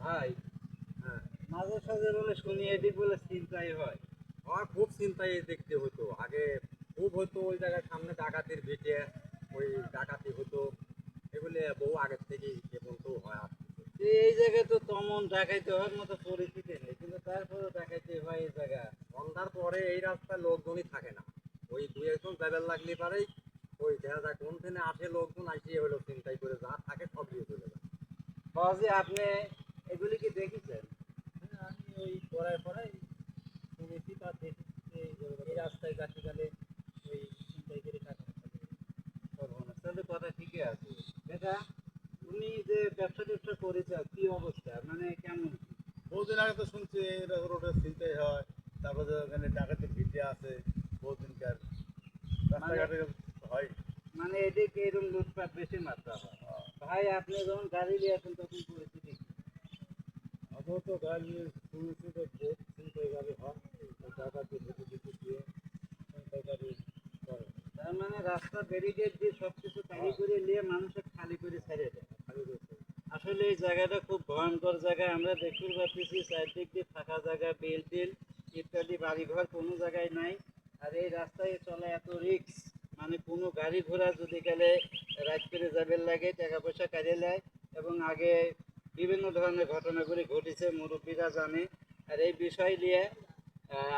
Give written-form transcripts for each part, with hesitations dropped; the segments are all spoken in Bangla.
ভাই, হ্যাঁ, মাঝে সাঝে বলে শুনি এদিক বলে চিন্তাই হয়। আমার খুব চিন্তায় দেখতে হতো আগে। খুব হতো ওই জায়গায় সামনে ডাকাতির ভিটে, ওই ডাকাতি হতো। এগুলি বহু আগের থেকেই এ পর্যন্ত হয় আসছে। যে এই জায়গায় তো তেমন ডাকাইতে হওয়ার মতো পরিস্থিতি নেই, কিন্তু তারপরেও ডাকাইতে হয় এই জায়গা। সন্ধ্যার পরে এই রাস্তায় লোকজনই থাকে না। ওই দুই একজন যাবেন লাগলে পারেই ওই দেখা যায় কোন দিনে আসে লোকজন আসিয়ে হলো চিন্তাই করে যা থাকে সব দিয়ে চলে যায়। সহজে আপনি এগুলি কি দেখেছেন? হ্যাঁ, আমি ওই পড়ায় পড়াই শুনেছি বা দেখেছি যে এই রাস্তায় গাছে গেলে ওই চিন্তাই করে টাকা সর্বনাশ, তাহলে কথা ঠিকই আছে। দেখা, তুমি যে ব্যবসা ট্যাবসা করেছো কি অবস্থা, মানে কেমন কি? বহুদিন আগে তো শুনছি এই রোডের চিন্তাই হয়। তারপরে ওখানে ডাকাতের ভিটে আছে বহুদিনকার মানে রাস্তাঘাটে হয়। মানে এদিকে এরকম লুটপাট বেশি মাত্রা হয়। ভাই, আপনি যখন গাড়ি নিয়ে আসেন তখন পরিস্থিতি কি? আমার তো গাড়ি শুনেছি তো বহুত চিন্তাই গাড়ি হয়, ডাকাতি ভিটে টিটে দিয়ে চিন্তাই গাড়ি করে। তার মানে রাস্তা ব্যারিকেড দিয়ে সবকিছু তৈরি করে নিয়ে মানুষের খালি করে ছেড়ে দেয়। খালি রয়েছে। আসলে এই জায়গাটা খুব ভয়ঙ্কর জায়গা। আমরা দেখতে পাচ্ছি চারদিক দিয়ে ফাঁকা জায়গা, বিল টিল ইত্যাদি বাড়িঘর কোনো জায়গায় নাই। আর এই রাস্তায় চলা এত রিস্ক, মানে কোনো গাড়ি ঘোড়া যদি গেলে রাত করে যাবেন লাগে, টাকা পয়সা কাজে নেয়। এবং আগে বিভিন্ন ধরনের ঘটনাগুলি ঘটেছে, মুরব্বীরা জানে। আর এই বিষয় নিয়ে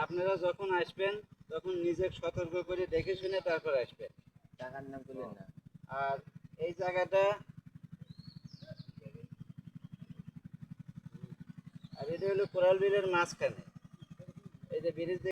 আপনারা যখন আসবেন তখন নিজে সতর্ক করে দেখে শুনে তারপর আসবেন। টাকার নাম তুলেন না। আর এই জায়গাটা, আর এটা হলো কোরাল বিলের মাঝখানে, এই যে ব্রিজ